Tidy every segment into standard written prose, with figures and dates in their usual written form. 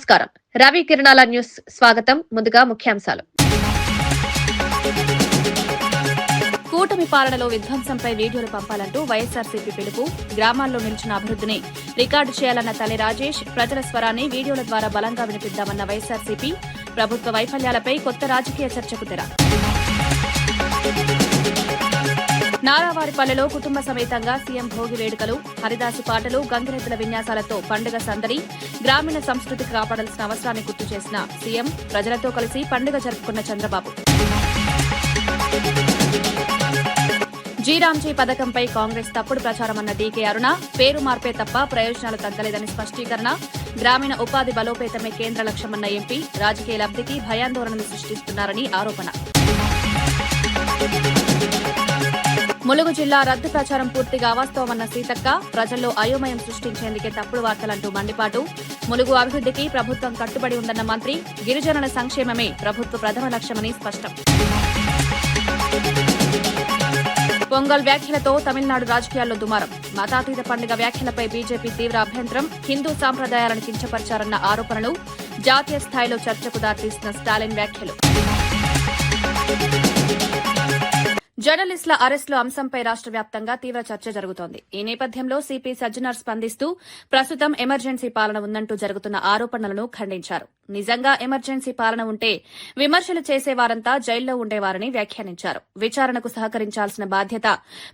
నమస్కారం. రవి కిరణాల న్యూస్ స్వాగతం. ముందుగా ముఖ్యాంశాలు. కూటమి పాలనలో విధ్వంసంపై వీడియోలు పంపాలంటూ వైఎస్సార్సీపీ పిలుపు. గ్రామాల్లో నిలిచిన అభివృద్ధిని రికార్డు చేయాలన్న తల్లి రాజేష్. ప్రజల స్వరాన్ని వీడియోల ద్వారా బలంగా వినిపిద్దామన్న వైఎస్సార్సీపీ. ప్రభుత్వ వైఫల్యాలపై కొత్త రాజకీయ చర్చకు తెర. నారావారిపల్లెలో కుటుంబ సమేతంగా సీఎం భోగి వేడుకలు. హరిదాసు పాటలు, గంగిరెద్దుల విన్యాసాలతో పండుగ సందడి. గ్రామీణ సంస్కృతి కాపాడాల్సిన అవసరాన్ని గుర్తు చేసిన సీఎం. ప్రజలతో కలిసి పండుగ జరుపుకున్న చంద్రబాబు. జీరాంజీ పథకంపై కాంగ్రెస్ తప్పుడు ప్రచారమన్న డీకే అరుణ. పేరు మార్పే తప్ప ప్రయోజనాలు తగ్గలేదని స్పష్టీకరణ. గ్రామీణ ఉపాధి బలోపేతమే కేంద్ర లక్ష్యమన్న ఎంపీ. రాజకీయ లబ్దికి భయాందోళనలు సృష్టిస్తున్నారని ఆరోపణ. ములుగు జిల్లా రద్దు ప్రచారం పూర్తిగా అవాస్తవమన్న సీతక్క. ప్రజల్లో అయోమయం సృష్టించేందుకే తప్పుడు వార్తలంటూ మండిపాటు. ములుగు అభివృద్దికి ప్రభుత్వం కట్టుబడి ఉందన్న మంత్రి. గిరిజనుల సంక్షేమమే ప్రభుత్వ ప్రథమ లక్ష్యమని స్పష్టం. పొంగల్ వ్యాఖ్యలతో తమిళనాడు రాజకీయాల్లో దుమారం. మతాతీత పండుగ వ్యాఖ్యలపై బీజేపీ తీవ్ర అభ్యంతరం. హిందూ సాంప్రదాయాలను కించపరిచారన్న ఆరోపణలు. జాతీయ స్థాయిలో చర్చకు దారితీసిన స్టాలిన్ వ్యాఖ్యలు. జర్నలిస్టుల అరెస్టుల అంశంపై రాష్ట వ్యాప్తంగా తీవ్ర చర్చ జరుగుతోంది. ఈ నేపథ్యంలో సిపి సజ్జనార్ స్పందిస్తూ ప్రస్తుతం ఎమర్జెన్సీ పాలన ఉందంటూ జరుగుతున్న ఆరోపణలను ఖండించారు. నిజంగా ఎమర్జెన్సీ పాలన ఉంటే విమర్శలు చేసేవారంతా జైల్లో ఉండేవారని వ్యాఖ్యానించారు. విచారణకు సహకరించాల్సిన బాధ్యత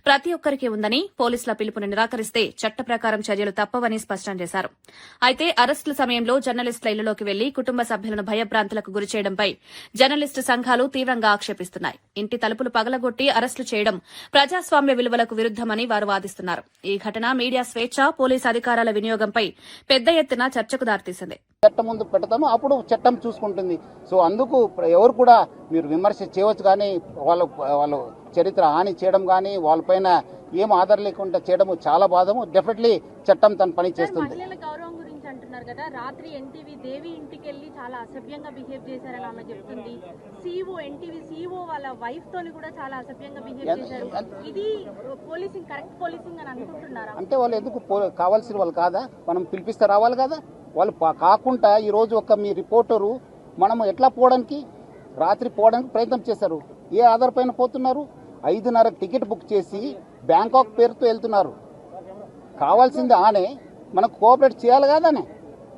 ప్రతి ఒక్కరికి ఉందని, పోలీసుల పిలుపుని నిరాకరిస్తే చట్ట ప్రకారం చర్యలు తప్పవని స్పష్టం చేశారు. అయితే అరెస్టుల సమయంలో జర్నలిస్టుల ఇళ్లలోకి వెళ్లి కుటుంబ సభ్యులను భయభ్రాంతులకు గురిచేయడంపై జర్నలిస్టు సంఘాలు తీవ్రంగా ఆక్షేపిస్తున్నాయి. ఇంటి తలుపులు పగలగొట్టి అరెస్టులు చేయడం ప్రజాస్వామ్య విలువలకు విరుద్దమని వారు వాదిస్తున్నారు. ఈ ఘటన మీడియా స్వేచ్ఛ, పోలీసు అధికారాల వినియోగంపై పెద్ద ఎత్తున చర్చకు దారితీసింది. చట్టం ముందు పెడతాము, అప్పుడు చట్టం చూసుకుంటుంది. సో అందుకు ఎవరు కూడా మీరు విమర్శ చేయవచ్చు, కానీ వాళ్ళు చరిత్ర హాని చేయడం కానీ వాళ్ళపైన ఏం ఆధారం లేకుండా చేయడం చాలా బాధము. డెఫినెట్లీ చట్టం తన పని చేస్తుంది. అంటున్నారు కదా, రాత్రి ఎన్టీవీ దేవి ఇంటికి వెళ్లి చాలా అసభ్యంగా బిహేవ్ చేశారని ఆమె చెప్తుంది. ఎన్టీవీ సీఓ వాళ్ళ వైఫ్ తోని కూడా చాలా అసభ్యంగా బిహేవ్ చేశారు. ఇది పోలీసింగ్, కరెక్ట్ పోలీసింగ్ అని అనుకుంటున్నారా? అంటే వాళ్ళు ఎందుకు కావాల్సిన వాళ్ళు కాదా? మనం పిలిపిస్తే రావాలి కదా. వాళ్ళు కాకుండా ఈ రోజు ఒక మీ రిపోర్టరు మనం ఎట్లా పోవడానికి, రాత్రి పోవడానికి ప్రయత్నం చేశారు. ఏ ఆధారపైన పోతున్నారు? 5:30 టికెట్ బుక్ చేసి బ్యాంకాక్ పేరుతో వెళ్తున్నారు. కావాల్సింది ఆనే మనకు కోఆపరేట్ చేయాలి కాదానే,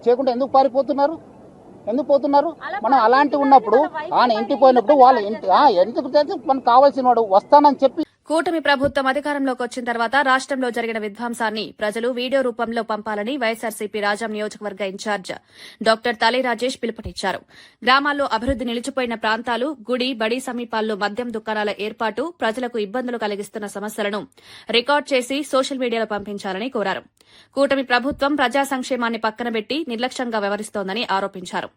చేయకుండా ఎందుకు పారిపోతున్నారు? ఎందుకు పోతున్నారు? మనం అలాంటి ఉన్నప్పుడు ఆయన ఇంటికి పోయినప్పుడు వాళ్ళు ఎందుకు మనకు కావాల్సిన వాడు వస్తానని చెప్పి. కూటమి ప్రభుత్వం అధికారంలోకి వచ్చిన తర్వాత రాష్టంలో జరిగిన విధ్వంసాన్ని ప్రజలు వీడియో రూపంలో పంపాలని వైఎస్సార్సీపీ రాజం నియోజకవర్గ ఇన్ఛార్జ్ డాక్టర్ తలై రాజేష్ పిలుపునిచ్చారు. గ్రామాల్లో అభివృద్ది నిలిచిపోయిన ప్రాంతాలు, గుడి, బడి సమీపాల్లో మద్యం దుకాణాల ఏర్పాటు, ప్రజలకు ఇబ్బందులు కలిగిస్తున్న సమస్యలను రికార్డు చేసి సోషల్ మీడియాలో పంపించాలని కోరారు. కూటమి ప్రభుత్వం ప్రజా సంక్షేమాన్ని పక్కనబెట్టి నిర్లక్ష్యంగా వ్యవహరిస్తోందని ఆరోపించారు.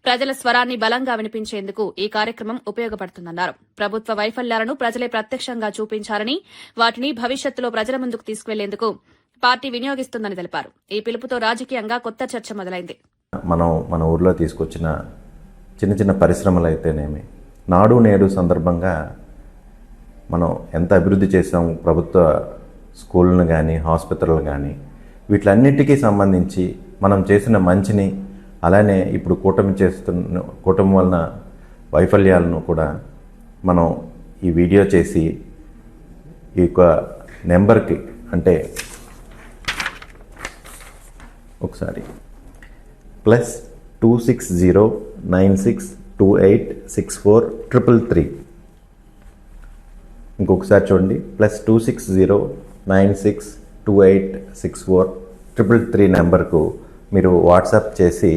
ప్రజల స్వరాన్ని బలంగా వినిపించేందుకు ఈ కార్యక్రమం ఉపయోగపడుతుందన్నారు. ప్రభుత్వ వైఫల్యాలను ప్రజలే ప్రత్యక్షంగా చూపించారని, వాటిని భవిష్యత్తులో ప్రజల ముందుకు తీసుకువెళ్లేందుకు పార్టీ వినియోగిస్తుందని తెలిపారు. ఈ పిలుపుతో రాజకీయంగా కొత్త చర్చ మొదలైంది. మన ఊర్లో తీసుకొచ్చిన చిన్న చిన్న పరిశ్రమలు అయితేనేమి, నాడు నేడు సందర్భంగా మనం ఎంత అభివృద్ధి చేసాము, ప్రభుత్వ స్కూళ్ళను కానీ హాస్పిటల్ కానీ, వీటిలన్నిటికీ సంబంధించి మనం చేసిన మంచిని, అలానే ఇప్పుడు కూటమి వలన వైఫల్యాలను కూడా మనం ఈ వీడియో చేసి ఈ యొక్క నెంబర్కి, అంటే ఒకసారి +26096286433 ఇంకొకసారి చూడండి, +26096286433 నెంబర్కు మీరు వాట్సాప్ చేసి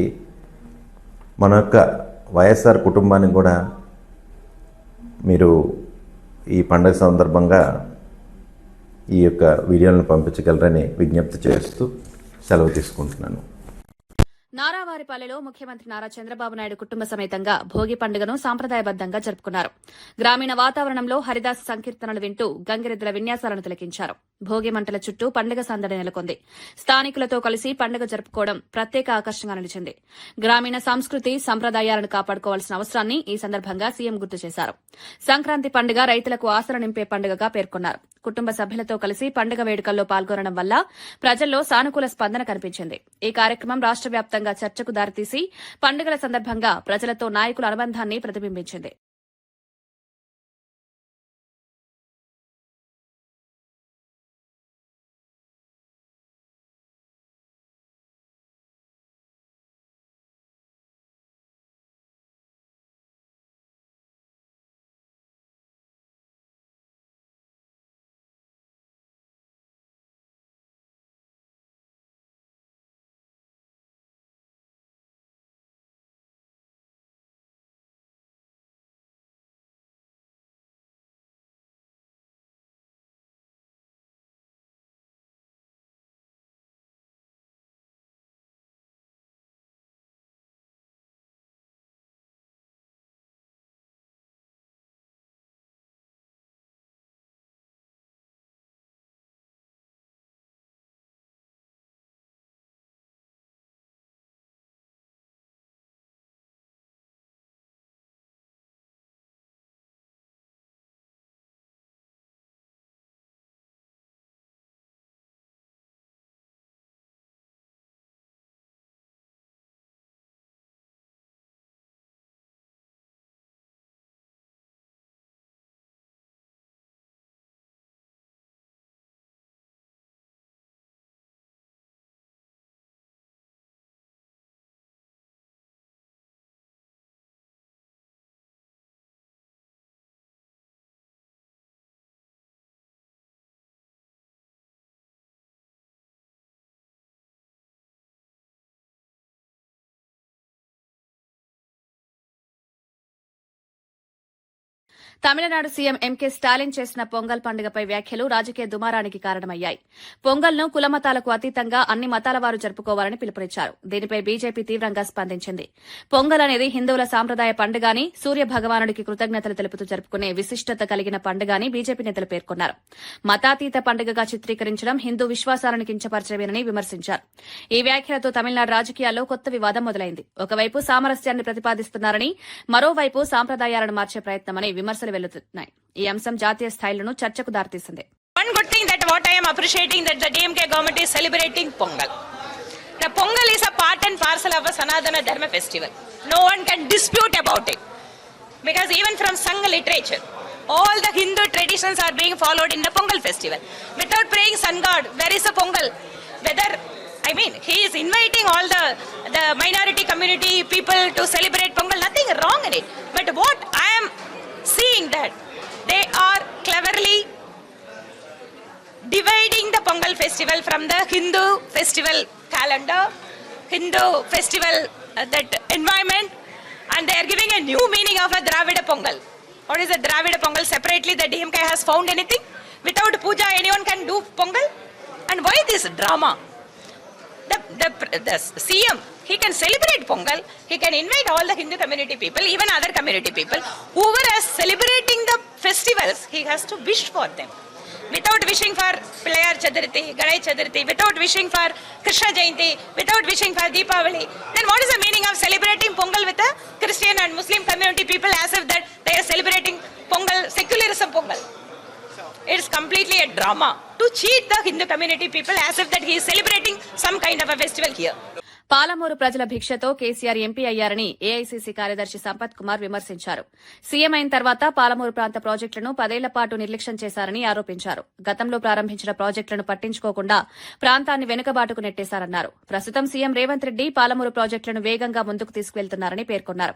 మన యొక్క వైఎస్ఆర్ కుటుంబాన్ని కూడా మీరు ఈ పండుగ సందర్భంగా ఈ యొక్క వీడియోలను పంపించగలరని విజ్ఞప్తి చేస్తూ సెలవు తీసుకుంటున్నాను. నారావారిపల్లెలో ముఖ్యమంత్రి నారా చంద్రబాబు నాయుడు కుటుంబ సమేతంగా భోగి పండుగను సాంప్రదాయబద్దంగా జరుపుకున్నారు. గ్రామీణ వాతావరణంలో హరిదాసు సంకీర్తనలు వింటూ గంగిరెద్దుల విన్యాసాలను తిలకించారు. భోగి మంటల చుట్టూ పండుగ సందడి నెలకొంది. స్థానికులతో కలిసి పండుగ జరుపుకోవడం ప్రత్యేక ఆకర్షణగా నిలిచింది. గ్రామీణ సంస్కృతి సంప్రదాయాలను కాపాడుకోవాల్సిన అవసరాన్ని ఈ సందర్భంగా సీఎం గుర్తు చేశారు. సంక్రాంతి పండుగ రైతులకు ఆశలు నింపే పండుగగా పేర్కొన్నారు. కుటుంబ సభ్యులతో కలిసి పండుగ వేడుకల్లో పాల్గొనడం వల్ల ప్రజల్లో సానుకూల స్పందన కనిపించింది. ఈ కార్యక్రమం రాష్ట వ్యాప్తంగా చర్చకు దారితీసి పండుగల సందర్భంగా ప్రజలతో నాయకుల అనుబంధాన్ని ప్రతిబింబించింది. తమిళనాడు సీఎం ఎంకే స్టాలిన్ చేసిన పొంగల్ పండుగపై వ్యాఖ్యలు రాజకీయ దుమారానికి కారణమయ్యాయి. పొంగల్ను కులమతాలకు అతీతంగా అన్ని మతాల వారు జరుపుకోవాలని పిలుపునిచ్చారు. దీనిపై బీజేపీ తీవ్రంగా స్పందించింది. పొంగల్ అనేది హిందువుల సాంప్రదాయ పండుగని, సూర్య భగవానుడికి కృతజ్ఞతలు తెలుపుతూ జరుపుకునే విశిష్టత కలిగిన పండుగని బీజేపీ నేతలు పేర్కొన్నారు. మతాతీత పండుగగా చిత్రీకరించడం హిందూ విశ్వాసాలను కించపరచవేనని విమర్శించారు. ఈ వ్యాఖ్యలతో తమిళనాడు రాజకీయాల్లో కొత్త వివాదం మొదలైంది. ఒకవైపు సామరస్యాన్ని ప్రతిపాదిస్తున్నారని, మరోవైపు సాంప్రదాయాలను మార్చే ప్రయత్నమని విమర్శలు వెల్లుతున్నాయి. ఈ అంశం జాతీయ స్థాయిలోనూ చర్చకు దారితీసింది. One good thing that what I am appreciating that the DMK government is celebrating Pongal. The Pongal is a part and parcel of a Sanatana Dharma festival. No one can dispute about it. Because even from Sangha literature, all the Hindu traditions are being followed in the Pongal festival. Without praying Sun God, where is the Pongal? Whether, I mean, he is inviting all the minority community people to celebrate Pongal, nothing wrong in it. But what I am seeing that they are cleverly dividing the Pongal festival from the Hindu festival calendar, Hindu festival that environment, and they are giving a new meaning of a Dravida Pongal. What is a Dravida Pongal? Separately the DMK has found anything? Without puja anyone can do Pongal? And why this drama? The CM, he can celebrate Pongal, he can invite all the Hindu community people, even other community people. Whoever is celebrating the festivals, he has to wish for them. Without wishing for Pilayar Chaturthi, Ganesh Chaturthi, without wishing for Krishna Jayanti, without wishing for Deepavali, then what is the meaning of celebrating Pongal with the Christian and Muslim community people as if that they are celebrating Pongal, secularism Pongal? It's completely a drama to cheat the Hindu community people as if that he is celebrating some kind of a festival here. Palamuru ప్రజల భిక్షతో KCR MP అయ్యారని AICC కార్యదర్శి సంపత్ కుమార్ విమర్శించారు. CM అయిన తర్వాత పాలమూరు ప్రాంత ప్రాజెక్టులను 10 ఏళ్ల పాటు నిర్లక్ష్యం చేశారని ఆరోపించారు. గతంలో ప్రారంభించిన ప్రాజెక్టులను పట్టించుకోకుండా ప్రాంతాన్ని వెనుకబాటుకు నెట్టేశారన్నారు. ప్రస్తుతం సీఎం రేవంత్ రెడ్డి పాలమూరు ప్రాజెక్టులను వేగంగా ముందుకు తీసుకువెళ్తున్నారని పేర్కొన్నారు.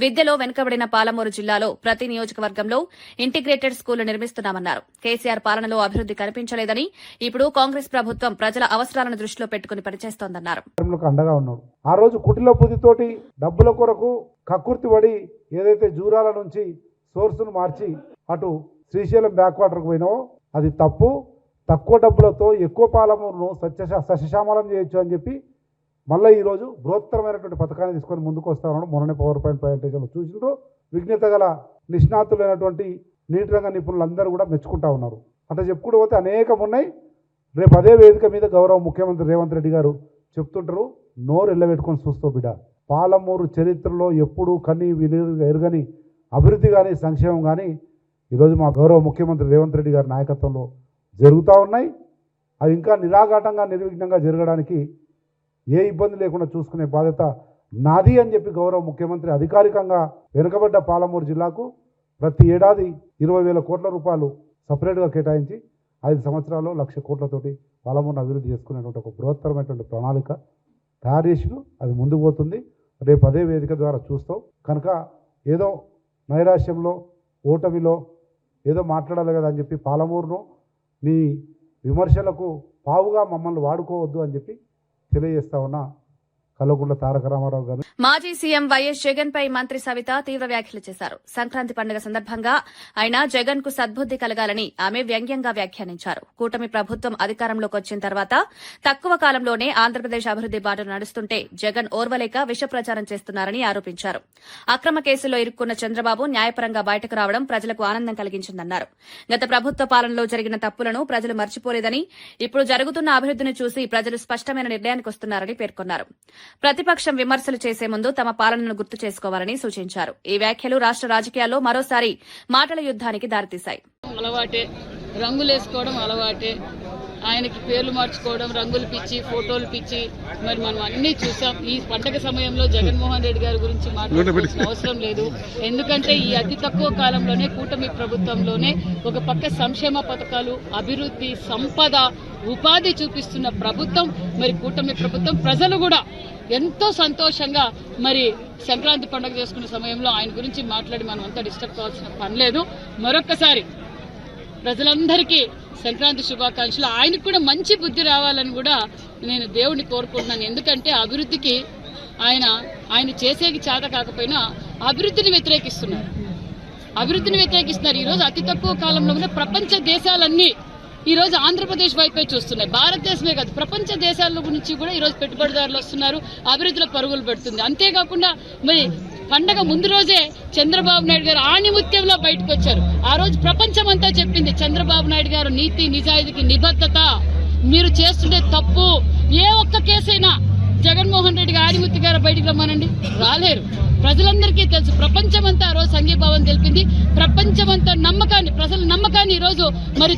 విద్యలో వెనుకబడిన పాలమూరు జిల్లాలో ప్రతి నియోజకవర్గంలో ఇంటిగ్రేటెడ్ స్కూళ్లు నిర్మిస్తున్నామన్నారు. కేసీఆర్ పాలనలో అభివృద్ది కనిపించలేదని, ఇప్పుడు కాంగ్రెస్ ప్రభుత్వం ప్రజల అవసరాలను దృష్టిలో పెట్టుకుని పనిచేస్తోందన్నారు. ఉన్నాడు. ఆ రోజు కుటిల బుద్ధితోటి డబ్బుల కొరకు కక్కుర్తి పడి ఏదైతే జూరాల నుంచి సోర్సును మార్చి అటు శ్రీశైలం బ్యాక్ వాటర్కు పోయినావో అది తప్పు. తక్కువ డబ్బులతో ఎక్కువ పాలమూరును సస్యశ్యామలం చేయొచ్చు అని చెప్పి మళ్ళీ ఈరోజు బృహత్తరమైనటువంటి పథకాన్ని తీసుకొని ముందుకు వస్తా ఉన్నాడు. మొన్ననే పవర్ పాయింట్ ప్రజెంటేషన్లో చూసిండ్రు. విజ్ఞత గల నిష్ణాతులైనటువంటి నీటి రంగ నిపుణులందరూ కూడా మెచ్చుకుంటా ఉన్నారు. అట్లా చెప్పుకుంటూ పోతే అనేకం ఉన్నాయి. రేపు అదే వేదిక మీద గౌరవ ముఖ్యమంత్రి రేవంత్ రెడ్డి గారు చెప్తుంటారు, నోరు ఎల్లబెట్టుకొని చూస్తూ బిడ్డ, పాలమూరు చరిత్రలో ఎప్పుడూ కన్నీ ఎరుగని అభివృద్ధి కానీ సంక్షేమం కానీ ఈరోజు మా గౌరవ ముఖ్యమంత్రి రేవంత్ రెడ్డి గారి నాయకత్వంలో జరుగుతూ ఉన్నాయి. అవి ఇంకా నిరాఘాటంగా నిర్విఘ్నంగా జరగడానికి ఏ ఇబ్బంది లేకుండా చూసుకునే బాధ్యత నాది అని చెప్పి గౌరవ ముఖ్యమంత్రి అధికారికంగా వెనుకబడ్డ పాలమూరు జిల్లాకు ప్రతి ఏడాది 20,000 కోట్ల రూపాయలు సపరేట్గా కేటాయించి 5 సంవత్సరాల్లో 1,00,000 కోట్లతోటి పాలమూరును అభివృద్ధి చేసుకునేటువంటి ఒక బృహత్తరమైనటువంటి ప్రణాళిక తయారు చేసి అది ముందుకు పోతుంది. రేపు అదే వేదిక ద్వారా చూస్తాం కనుక ఏదో నైరాశ్యంలో ఓటమిలో ఏదో మాట్లాడాలి కదా అని చెప్పి పాలమూరును నీ విమర్శలకు పావుగా మమ్మల్ని వాడుకోవద్దు అని చెప్పి తెలియజేస్తా ఉన్నా. కల్వకుంట్ల తారక రామారావు గారు. మాజీ సీఎం వైఎస్ జగన్ పై మంత్రి సవిత తీవ్ర వ్యాఖ్యలు చేశారు. సంక్రాంతి పండుగ సందర్భంగా ఆయన జగన్ కు సద్బుద్ది కలగాలని ఆమె వ్యంగ్యంగా వ్యాఖ్యానించారు. కూటమి ప్రభుత్వం అధికారంలోకి వచ్చిన తర్వాత తక్కువ కాలంలోనే ఆంధ్రప్రదేశ్ అభివృద్ది బాటను నడుస్తుంటే జగన్ ఓర్వలేక విష ప్రచారం చేస్తున్నారని ఆరోపించారు. అక్రమ కేసుల్లో ఇరుక్కున్న చంద్రబాబు న్యాయపరంగా బయటకు రావడం ప్రజలకు ఆనందం కలిగించిందన్నారు. గత ప్రభుత్వ పాలనలో జరిగిన తప్పులను ప్రజలు మర్చిపోలేదని, ఇప్పుడు జరుగుతున్న అభివృద్దిని చూసి ప్రజలు స్పష్టమైన నిర్ణయానికి వస్తున్నారని పేర్కొన్నారు. ప్రతిపక్షం విమర్శలు చేసే ముందు తమ పాలనను గుర్తు చేసుకోవాలని సూచించారు. ఈ వ్యాఖ్యలు రాష్ట రాజకీయాల్లో మరోసారి మాటల యుద్దానికి దారితీశాయి. అలవాటే, రంగులేసుకోవడం అలవాటే, ఆయనకి పేర్లు మార్చుకోవడం, రంగులు పిచ్చి, ఫోటోలు పిచ్చి, మరి మనం అన్ని చూసాం. ఈ పండగ సమయంలో జగన్మోహన్ రెడ్డి గారి గురించి మాట్లాడాల్సిన అవసరం లేదు. ఎందుకంటే ఈ అతి తక్కువ కాలంలోనే కూటమి ప్రభుత్వంలోనే ఒక పక్క సంక్షేమ పథకాలు, అభివృద్ధి, సంపద, ఉపాధి చూపిస్తున్న ప్రభుత్వం మరి కూటమి ప్రభుత్వం. ప్రజలు కూడా ఎంతో సంతోషంగా మరి సంక్రాంతి పండుగ చేసుకునే సమయంలో ఆయన గురించి మాట్లాడి మనం అంతా డిస్టర్బ్ కావాల్సిన పని లేదు. మరొక్కసారి ప్రజలందరికీ సంక్రాంతి శుభాకాంక్షలు. ఆయనకు కూడా మంచి బుద్ధి రావాలని కూడా నేను దేవుడిని కోరుకుంటున్నాను. ఎందుకంటే అభివృద్ధికి ఆయన చేసేకి చేత కాకపోయినా అభివృద్ధిని వ్యతిరేకిస్తున్నారు. ఈరోజు అతి తక్కువ కాలంలోనే ప్రపంచ దేశాలన్నీ ఈరోజు ఆంధ్రప్రదేశ్ వైపే చూస్తున్నాయి. భారతదేశమే కాదు, ప్రపంచ దేశాల నుంచి కూడా ఈరోజు పెట్టుబడిదారులు వస్తున్నారు, అభివృద్ధిలో పరుగులు పెడుతుంది. అంతేకాకుండా మరి పండగ ముందు రోజే చంద్రబాబు నాయుడు గారు ఆణిముత్యంలో బయటకు వచ్చారు. ఆ రోజు ప్రపంచం అంతా చెప్పింది చంద్రబాబు నాయుడు గారు నీతి నిజాయితీకి నిబద్ధత, మీరు చేస్తుండే తప్పు. ఏ ఒక్క కేసైనా జగన్మోహన్ రెడ్డి గారు ఆణిముత్తి గారు బయటికి రమ్మనండి, రాలేరు. ప్రజలందరికీ తెలుసు. ప్రపంచమంతా ఆ రోజు సంఘీభావం తెలిపింది. ప్రపంచమంతా నమ్మకాన్ని, ప్రజల నమ్మకాన్ని ఈ రోజు మరి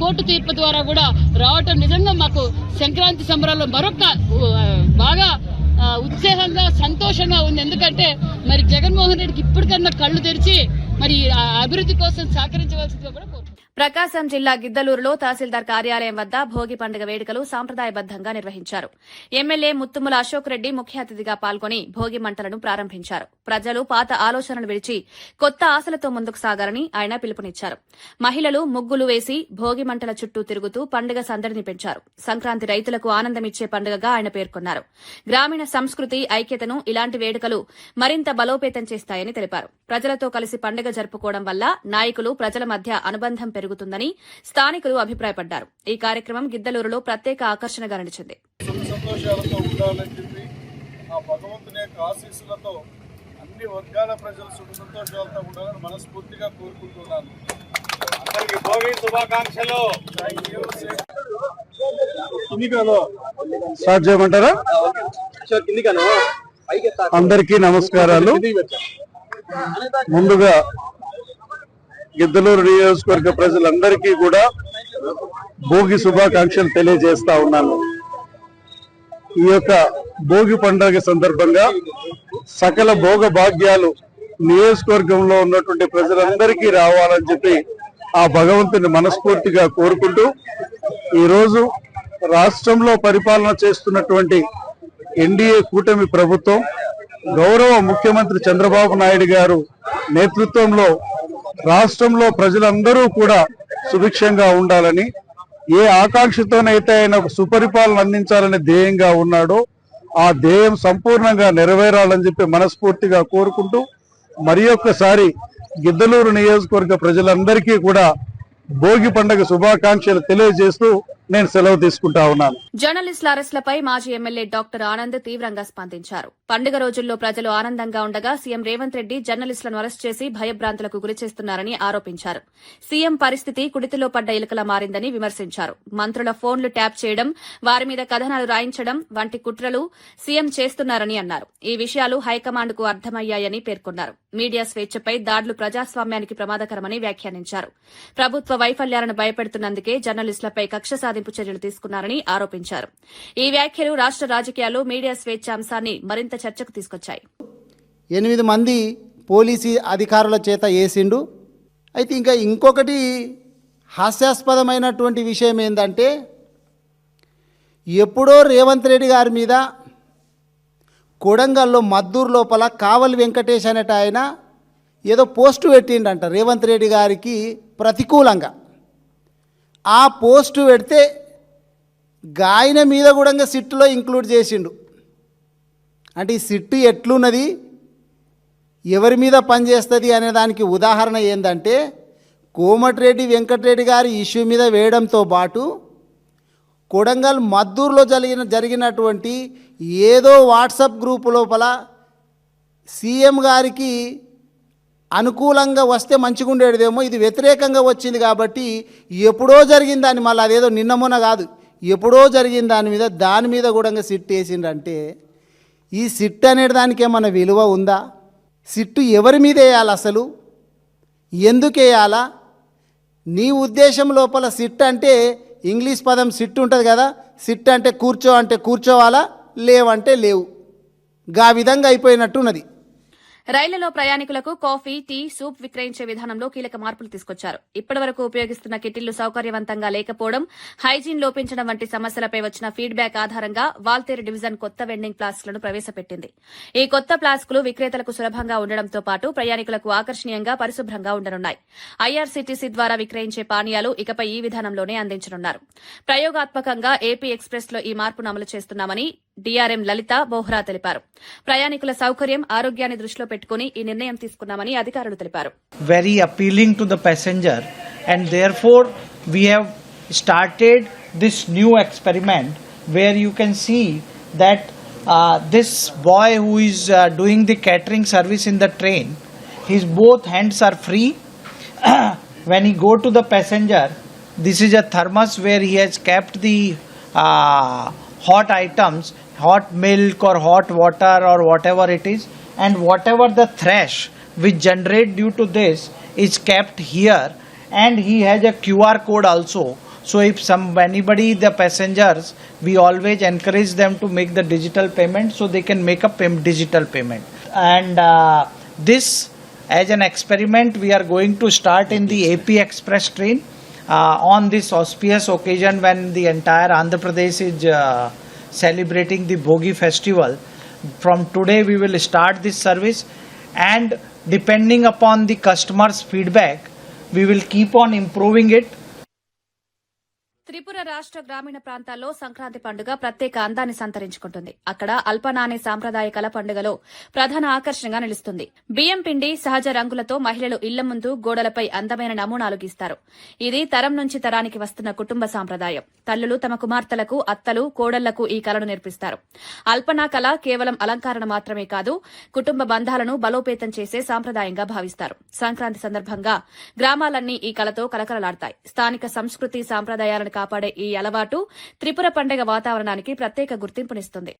కోర్టు తీర్పు ద్వారా కూడా రావటం నిజంగా మాకు సంక్రాంతి సంబరాల్లో మరొక బాగా ఉత్సాహంగా సంతోషంగా ఉంది. ఎందుకంటే మరి జగన్మోహన్ రెడ్డికి ఇప్పటికన్నా కళ్ళు తెరిచి మరి అభివృద్ధి కోసం సహకరించవలసిందిగా కూడా కోరుతున్నాను. ప్రకాశం జిల్లా గిద్దలూరులో తహసీల్దార్ కార్యాలయం వద్ద భోగి పండుగ వేడుకలు సాంప్రదాయబద్దంగా నిర్వహించారు. ఎమ్మెల్యే ముత్తుముల అశోక్ రెడ్డి ముఖ్య అతిథిగా పాల్గొని భోగి మంటలను ప్రారంభించారు. ప్రజలు పాత ఆలోచనలు విడిచి కొత్త ఆశలతో ముందుకు సాగాలని ఆయన పిలుపునిచ్చారు. మహిళలు ముగ్గులు వేసి భోగి మంటల చుట్టూ తిరుగుతూ పండుగ సందడిని పెంచారు. సంక్రాంతి రైతులకు ఆనందమిచ్చే పండుగగా ఆయన పేర్కొన్నారు. గ్రామీణ సంస్కృతి, ఐక్యతను ఇలాంటి వేడుకలు మరింత బలోపేతం చేస్తాయని తెలిపారు. ప్రజలతో కలిసి పండుగ జరుపుకోవడం వల్ల నాయకులు, ప్రజల మధ్య అనుబంధం పెరుగుతుందని స్థానికులు అభిప్రాయపడ్డారు. ఈ కార్యక్రమం గిద్దలూరులో ప్రత్యేక ఆకర్షణగా నిలిచింది. సంతోషాలతో ఉండాలని చెప్పి ఆ భగవంతుని యొక్క ఆశీస్సులతో అన్ని వర్గాల ప్రజలు సుఖ సంతోషాలతో ఉండాలని మనస్ఫూర్తిగా కోరుకుంటున్నాను. అందరికీ భోగి శుభాకాంక్షలు. స్టార్ట్ చేయమంటారా? అందరికీ నమస్కారాలు. ముందుగా గిద్దలూరు నియోజకవర్గ ప్రజలందరికీ కూడా భోగి శుభాకాంక్షలు తెలియజేస్తా ఉన్నాను. ఈ యొక్క భోగి పండుగ సందర్భంగా సకల భోగ భాగ్యాలు నియోజకవర్గంలో ఉన్నటువంటి ప్రజలందరికీ రావాలని చెప్పి ఆ భగవంతుని మనస్ఫూర్తిగా కోరుకుంటూ ఈరోజు రాష్ట్రంలో పరిపాలన చేస్తున్నటువంటి ఎన్డీఏ కూటమి ప్రభుత్వం గౌరవ ముఖ్యమంత్రి చంద్రబాబు నాయుడు గారు నేతృత్వంలో రాష్ట్రంలో ప్రజలందరూ కూడా సుభిక్షంగా ఉండాలని, ఏ ఆకాంక్షతోనైతే ఆయన సుపరిపాలన అందించాలని ధ్యేయంగా ఉన్నాడో ఆ ధ్యేయం సంపూర్ణంగా నెరవేరాలని చెప్పి మనస్ఫూర్తిగా కోరుకుంటూ మరి ఒక్కసారి గిద్దలూరు నియోజకవర్గ ప్రజలందరికీ కూడా భోగి పండుగ శుభాకాంక్షలు తెలియజేస్తూ నేను సెలవు తీసుకుంటా ఉన్నాను. జర్నలిస్టుల అరెస్టులపై మాజీ ఎమ్మెల్యే డాక్టర్ ఆనంద్ తీవ్రంగా స్పందించారు. పండుగ రోజుల్లో ప్రజలు ఆనందంగా ఉండగా సీఎం రేవంత్ రెడ్డి జర్నలిస్టులను అరెస్ట్ చేసి భయభ్రాంతులకు గురిచేస్తున్నారని ఆరోపించారు. సీఎం పరిస్థితి కుడితిలో పడ్డ ఎలుకలా మారిందని విమర్శించారు. మంత్రుల ఫోన్లు ట్యాప్ చేయడం, వారి మీద కథనాలు రాయించడం వంటి కుట్రలు సీఎం చేస్తున్నారని అన్నారు. ఈ విషయాలు హైకమాండ్కు అర్థమయ్యాయని పేర్కొన్నారు. మీడియా స్వేచ్ఛపై దాడులు ప్రజాస్వామ్యానికి ప్రమాదకరమని వ్యాఖ్యానించారు. ప్రభుత్వ వైఫల్యాలను భయపెడుతున్నందుకే జర్నలిస్టులపై కక్ష సాధింపు చర్యలు తీసుకున్నారని ఆరోపించారు. ఈ వ్యాఖ్యలు రాష్ట రాజకీయాల్లో మీడియా స్వేచ్ఛ అంశాన్ని మరింత చర్చకు తీసుకొచ్చాయి. 8 మంది పోలీసు అధికారుల చేత వేసిండు. అయితే ఇంకొకటి హాస్యాస్పదమైనటువంటి విషయం ఏంటంటే, ఎప్పుడో రేవంత్ రెడ్డి గారి మీద కొడంగల్లో మద్దూరు లోపల కావలి వెంకటేష్ అనేట ఆయన ఏదో పోస్టు పెట్టిండంట రేవంత్ రెడ్డి గారికి ప్రతికూలంగా. ఆ పోస్టు పెడితే గాయన మీద కూడా సిట్టులో ఇంక్లూడ్ చేసిండు. అంటే ఈ సిట్టు ఎట్లున్నది, ఎవరి మీద పనిచేస్తుంది అనే దానికి ఉదాహరణ ఏంటంటే, కోమటిరెడ్డి వెంకటరెడ్డి గారి ఇష్యూ మీద వేయడంతో పాటు కొడంగల్ మద్దూరులో జరిగినటువంటి ఏదో వాట్సాప్ గ్రూపు లోపల సీఎం గారికి అనుకూలంగా వస్తే మంచిగా ఉండేదేమో, ఇది వ్యతిరేకంగా వచ్చింది కాబట్టి ఎప్పుడో జరిగిన దాన్ని, మళ్ళీ అదేదో నిన్న మొన్న కాదు, ఎప్పుడో జరిగిన దాని మీద కూడా సిట్ వేసిండంటే, ఈ సిట్ అనే దానికి ఏమన్నా విలువ ఉందా? సిట్టు ఎవరి మీద వేయాలి, అసలు ఎందుకు వేయాలా? నీ ఉద్దేశం లోపల సిట్ అంటే ఇంగ్లీష్ పదం సిట్ ఉంటుంది కదా, సిట్ అంటే కూర్చో అంటే కూర్చోవాలా, లేవంటే లేవు, గా విధంగా అయిపోయినట్టున్నది. రైళ్లలో ప్రయాణికులకు కాఫీ, టీ, సూప్ విక్రయించే విధానంలో కీలక మార్పులు తీసుకొచ్చారు. ఇప్పటివరకు ఉపయోగిస్తున్న కిటిళ్లు సౌకర్యవంతంగా లేకపోవడం, హైజీన్ లోపించడం వంటి సమస్యలపై వచ్చిన ఫీడ్బ్యాక్ ఆధారంగా వాల్తేరు డివిజన్ కొత్త వెండింగ్ ప్లాస్కులను ప్రవేశపెట్టింది. ఈ కొత్త ప్లాస్కులు విక్రేతలకు సులభంగా ఉండడంతో పాటు ప్రయాణికులకు ఆకర్షణీయంగా, పరిశుభ్రంగా ఉండనున్నాయి. ఐఆర్సీటీసీ ద్వారా విక్రయించే పానీయాలు ఇకపై ఈ విధానంలోనే అందించనున్నారు. ప్రయోగాత్మకంగా ఏపీ ఎక్స్ప్రెస్ లో ఈ మార్పును అమలు చేస్తున్నామని డీఆర్ఎం లలిత బోహ్రా తెలిపారు. ప్రయాణికుల సౌకర్యం, ఆరోగ్యాన్ని దృష్టిలో పెట్టుకుని ఈ నిర్ణయం తీసుకున్నామని అధికారులు తెలిపారు. Very appealing to the passenger, and therefore we have started this new experiment where you can see that this boy who is doing the catering service in the train, his both hands are free. When he go to the passenger, this is a thermos where he has kept the hot items, hot milk or hot water or whatever it is, and whatever the thrash which generate due to this is kept here, and he has a QR code also. So if anybody, the passengers, we always encourage them to make the digital payment so they can make a digital payment. And this as an experiment we are going to start in the AP Express train on this auspicious occasion when the entire Andhra Pradesh is celebrating the Bhogi festival. From today we will start this service, and depending upon the customers' feedback, we will keep on improving it. Tripura రాష్ట గ్రామీణ ప్రాంతాల్లో సంక్రాంతి పండుగ ప్రత్యేక అందాన్ని సంతరించుకుంటుంది. అక్కడ అల్పనాని సాంప్రదాయ కళ పండుగలో ప్రధాన ఆకర్షణగా నిలుస్తుంది. బియ్యం పిండి, సహజ రంగులతో మహిళలు ఇళ్ల ముందు, గోడలపై అందమైన నమూనాలు గీస్తారు. ఇది తరం నుంచి తరానికి వస్తున్న కుటుంబ సాంప్రదాయం. తల్లులు తమ కుమార్తెలకు, అత్తలు, కోడళ్లకు ఈ కళను నేర్పిస్తారు. అల్పనా కళ కేవలం అలంకరణ మాత్రమే కాదు, కుటుంబ బంధాలను బలోపేతం చేసే సాంప్రదాయంగా భావిస్తారు. సంక్రాంతి సందర్భంగా గ్రామాలన్నీ ఈ కళతో కలకలలాడతాయి. స్థానిక సంస్కృతి, సాంప్రదాయాలను కాపాడే ఈ అలవాటు త్రిపుర పండుగ వాతావరణానికి ప్రత్యేక గుర్తింపునిస్తుంది.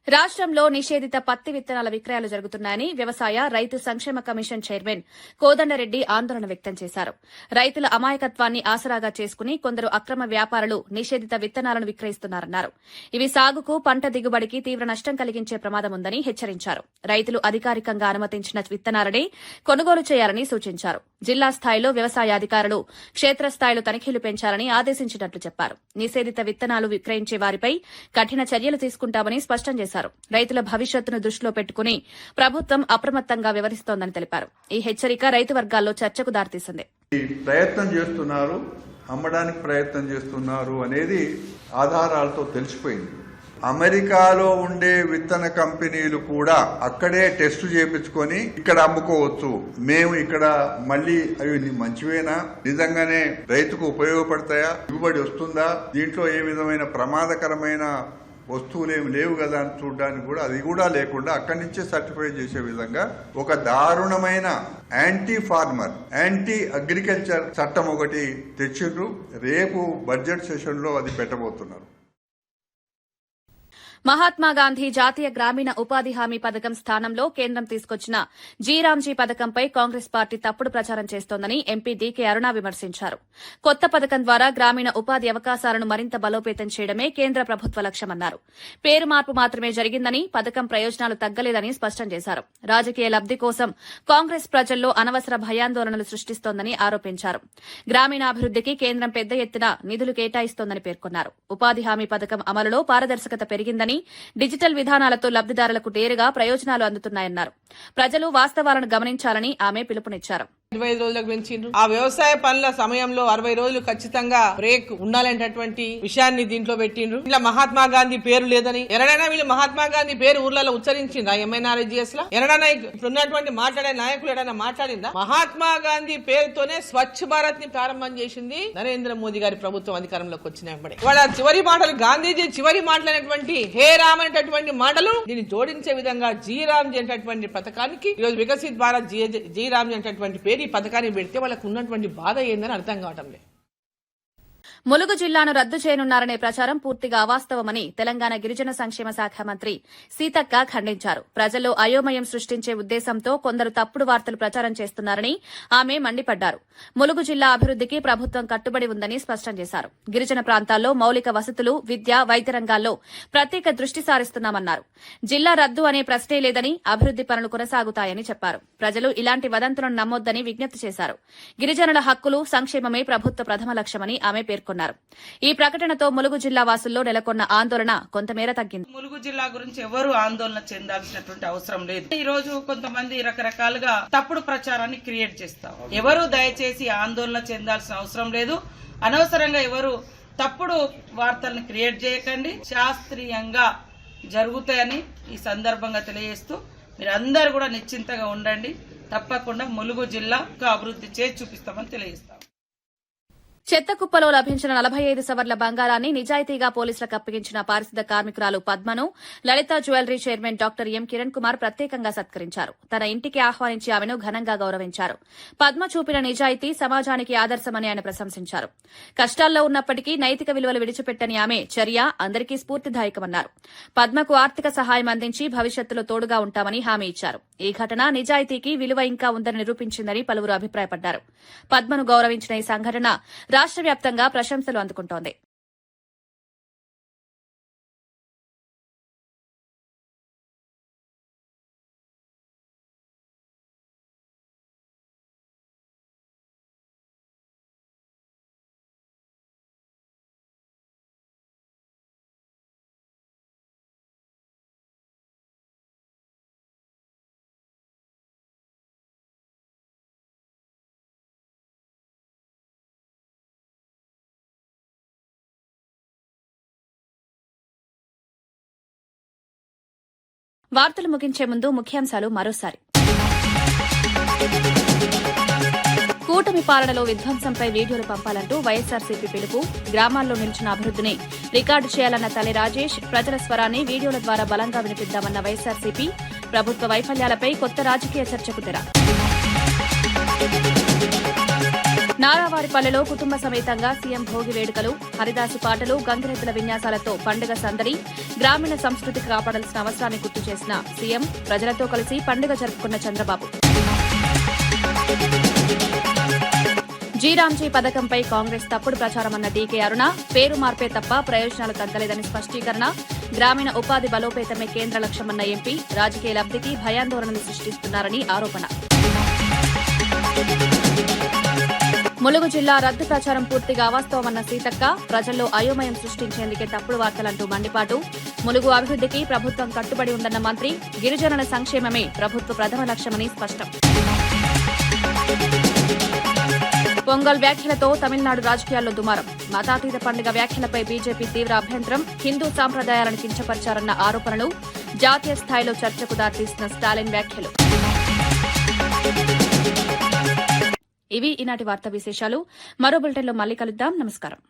రాష్ట్రంలో నిషేధిత పత్తి విత్తనాల విక్రయాలు జరుగుతున్నాయని వ్యవసాయ రైతు సంక్షేమ కమిషన్ చైర్మన్ కోదండరెడ్డి ఆందోళన వ్యక్తం చేశారు. రైతుల అమాయకత్వాన్ని ఆసరాగా చేసుకుని కొందరు అక్రమ వ్యాపారులు నిషేధిత విత్తనాలను విక్రయిస్తున్నారన్నారు. ఇవి సాగుకు, పంట దిగుబడికి తీవ్ర నష్టం కలిగించే ప్రమాదం ఉందని హెచ్చరించారు. రైతులు అధికారికంగా అనుమతించిన విత్తనాలనే కొనుగోలు చేయాలని సూచించారు. జిల్లా స్థాయిలో వ్యవసాయ అధికారులు క్షేత్రస్థాయిలో తనిఖీలు పెంచాలని ఆదేశించినట్లు చెప్పారు. నిషేధిత విత్తనాలు విక్రయించే వారిపై కఠిన చర్యలు తీసుకుంటామని స్పష్టం చేశారు. రైతుల భవిష్యత్తును దృష్టిలో పెట్టుకుని ప్రభుత్వం అప్రమత్తంగా వ్యవహరిస్తోందని తెలిపారు. ఈ హెచ్చరిక రైతు వర్గాల్లో చర్చకు దారితీసింది. ప్రయత్నం చేస్తున్నారు, అమ్మడానికి ప్రయత్నం చేస్తున్నారు అనేది ఆధారాలతో తెలిసిపోయింది. అమెరికాలో ఉండే విత్తన కంపెనీలు కూడా అక్కడే టెస్ట్ చేయించుకొని ఇక్కడ అమ్ముకోవచ్చు. మేము ఇక్కడ మళ్ళీ అవి మంచివేనా, నిజంగానే రైతుకు ఉపయోగపడతాయా, దిగుబడి వస్తుందా, దీంట్లో ఏ విధమైన ప్రమాదకరమైన వస్తువులేమి లేవు కదా అని చూడడానికి కూడా అది కూడా లేకుండా అక్కడి నుంచే సర్టిఫై చేసే విధంగా ఒక దారుణమైన యాంటీ ఫార్మర్, యాంటీ అగ్రికల్చర్ చట్టం ఒకటి తెచ్చిండ్రు. రేపు బడ్జెట్ సెషన్ లో అది పెట్టబోతున్నారు. మహాత్మాగాంధీ జాతీయ గ్రామీణ ఉపాధి హామీ పథకం స్థానంలో కేంద్రం తీసుకొచ్చిన జీరాంజీ పథకంపై కాంగ్రెస్ పార్టీ తప్పుడు ప్రచారం చేస్తోందని ఎంపీ డీకే అరుణ విమర్శించారు. కొత్త పథకం ద్వారా గ్రామీణ ఉపాధి అవకాశాలను మరింత బలోపేతం చేయడమే కేంద్ర ప్రభుత్వ లక్ష్యమన్నారు. పేరు మార్పు మాత్రమే జరిగిందని, పథకం ప్రయోజనాలు తగ్గలేదని స్పష్టం చేశారు. రాజకీయ లబ్ది కోసం కాంగ్రెస్ ప్రజల్లో అనవసర భయాందోళనలు సృష్టిస్తోందని ఆరోపించారు. గ్రామీణాభివృద్దికి కేంద్రం పెద్ద ఎత్తున నిధులు కేటాయిస్తోందని పేర్కొన్నారు. ఉపాధి హామీ పథకం అమలులో పారదర్శకత పెరిగిందని, డిజిటల్ విధానాలతో లబ్దిదారులకు నేరుగా ప్రయోజనాలు అందుతున్నాయన్నారు. ప్రజలు వాస్తవాలను గమనించాలని ఆమె పిలుపునిచ్చారు. 25 రోజులకు పెంచిండ్రు. ఆ వ్యవసాయ పనుల సమయంలో 60 రోజులు ఖచ్చితంగా బ్రేక్ ఉండాలనేటటువంటి విషయాన్ని దీంట్లో పెట్టిండ్రు. ఇలా మహాత్మా గాంధీ పేరు లేదని ఎన్నడైనా వీళ్ళు మహాత్మా గాంధీ పేరు ఊర్లలో ఉచ్చరించిందా? ఎంఎన్ఆర్జిఎస్ లో ఎన్నడైనా ఇప్పుడున్నటువంటి మాట్లాడే నాయకులు ఏదైనా మాట్లాడిందా? మహాత్మా గాంధీ పేరుతోనే స్వచ్ఛ భారత్ ని ప్రారంభం చేసింది నరేంద్ర మోదీ గారి ప్రభుత్వం అధికారంలోకి వచ్చిన వెంబడే. వాళ్ళ చివరి మాటలు, గాంధీజీ చివరి మాటలైనటువంటి హే రామ్ అనేటటువంటి మాటలు దీన్ని జోడించే విధంగా జీ రామ్జీ అనేటటువంటి పథకానికి ఈరోజు వికసిత్ భారత్ జీ రామ్జీ అనేటటువంటి పేరు ఈ పథకాన్ని పెడితే వాళ్ళకు ఉన్నటువంటి బాధ ఏందని అర్థం కావటం లేదు. ములుగు జిల్లాను రద్దు చేయనున్నారనే ప్రచారం పూర్తిగా అవాస్తవమని తెలంగాణ గిరిజన సంక్షేమ శాఖ మంత్రి సీతక్క ఖండించారు. ప్రజల్లో అయోమయం సృష్టించే ఉద్దేశంతో కొందరు తప్పుడు వార్తలు ప్రచారం చేస్తున్నారని ఆమె మండిపడ్డారు. ములుగు జిల్లా అభివృద్దికి ప్రభుత్వం కట్టుబడి ఉందని స్పష్టం చేశారు. గిరిజన ప్రాంతాల్లో మౌలిక వసతులు, విద్య, వైద్య రంగాల్లో ప్రత్యేక దృష్టి సారిస్తున్నామన్నారు. జిల్లా రద్దు అనే ప్రశ్నే లేదని, అభివృద్ది పనులు కొనసాగుతాయని చెప్పారు. ప్రజలు ఇలాంటి వదంతులను నమ్మొద్దని విజ్ఞప్తి చేశారు. గిరిజనుల హక్కులు, సంక్షేమమే ప్రభుత్వ ప్రథమ లక్ష్యమని ఆమె పేర్కొన్నారు. ఈ ప్రకటనతో ములుగు జిల్లా వాసుల్లో నెలకొన్న ఆందోళన కొంతమేర తగ్గింది. ములుగు జిల్లా గురించి ఎవరు ఆందోళన చెందాల్సినటువంటి అవసరం లేదు. ఈ రోజు కొంతమంది రకరకాలుగా తప్పుడు ప్రచారాన్ని క్రియేట్ చేస్తారు. ఎవరు దయచేసి ఆందోళన చెందాల్సిన అవసరం లేదు. అనవసరంగా ఎవరు తప్పుడు వార్తలను క్రియేట్ చేయకండి. శాస్త్రీయంగా జరుగుతాయని ఈ సందర్భంగా తెలియజేస్తూ మీరందరూ కూడా నిశ్చింతగా ఉండండి. తప్పకుండా ములుగు జిల్లా అభివృద్ధి చేసి చూపిస్తామని తెలియజేస్తాం. చెత్త కుప్పలో లభించిన 45 సవర్ల బంగారాన్ని నిజాయితీగా పోలీసులకు అప్పగించిన పారిశుద్ధ కార్మికురాలు పద్మను Lalitha jewellery chairman doctor M Kiran Kumar ప్రత్యేకంగా సత్కరించారు. తన ఇంటికి ఆహ్వానించి ఆమెను ఘనంగా గౌరవించారు. పద్మ చూపిన నిజాయితీ సమాజానికి ఆదర్శమని ఆయన ప్రశంసించారు. కష్టాల్లో ఉన్నప్పటికీ నైతిక విలువలు విడిచిపెట్టని ఆమె చర్య అందరికీ స్ఫూర్తిదాయకమన్నారు. పద్మకు ఆర్థిక సహాయం అందించి భవిష్యత్తులో తోడుగా ఉంటామని హామీ ఇచ్చారు. ఈ ఘటన నిజాయితీకి విలువ ఇంకా ఉందని నిరూపించిందని పలువురు అభిప్రాయపడ్డారు. పద్మను గౌరవించిన ఈ సంఘటన రాష్ట్ర వ్యాప్తంగా ప్రశంసలు అందుకుంటోంది. వార్తలు ముగించే ముందు ముఖ్యాంశాలు మరోసారి. కూటమి పాలనలో విధ్వంసంపై వీడియోలు పంపాలంటూ వైఎస్సార్సీపీ పిలుపు. గ్రామాల్లో నిలిచిన అభివృద్దిని రికార్డు చేయాలన్న తల్లి రాజేష్. ప్రజల స్వరాన్ని వీడియోల ద్వారా బలంగా వినిపిద్దామన్న వైఎస్సార్సీపీ. ప్రభుత్వ వైఫల్యాలపై కొత్త రాజకీయ చర్చకు తెర. నారావారిపల్లెలో కుటుంబ సమేతంగా సీఎం భోగి వేడుకలు, హరిదాసు పాటలు, గంగిరెద్దుల విన్యాసాలతో పండుగ సందడి. గ్రామీణ సంస్కృతి కాపాడాల్సిన అవసరాన్ని గుర్తు చేసిన సీఎం ప్రజలతో కలిసి పండుగ జరుపుకున్న చంద్రబాబు. జీరాంజీ పథకంపై కాంగ్రెస్ తప్పుడు ప్రచారమన్న డీకే అరుణ, పేరు మార్పే తప్ప ప్రయోజనాలు తగ్గలేదని స్పష్టీకరణ. గ్రామీణ ఉపాధి బలోపేతమే కేంద్ర లక్ష్యమన్న ఎంపీ, రాజకీయ లబ్దికి భయాందోళనలు సృష్టిస్తున్నారని ఆరోపణ. ములుగు జిల్లా రద్దు ప్రచారం పూర్తిగా అవాస్తవమన్న సీతక్క, ప్రజల్లో అయోమయం సృష్టించేందుకే తప్పుడు వార్తలంటూ మండిపాటు. ములుగు అభివృద్దికి ప్రభుత్వం కట్టుబడి ఉందన్న మంత్రి, గిరిజనుల సంక్షేమమే ప్రభుత్వ ప్రథమ లక్ష్యమని స్పష్టం. పొంగల్ వ్యాఖ్యలతో తమిళనాడు రాజకీయాల్లో దుమారం. మతాతీత పండుగ వ్యాఖ్యలపై బీజేపీ తీవ్ర అభ్యంతరం. హిందూ సాంప్రదాయాలను కించపరిచారన్న ఆరోపణలు. జాతీయ స్థాయిలో చర్చకు దారితీసిన స్టాలిన్ వ్యాఖ్యలు. ఇవి ఈనాటి వార్తా విశేషాలు. మరో బులెటిన్లో మళ్లీ కలుద్దాం. నమస్కారం.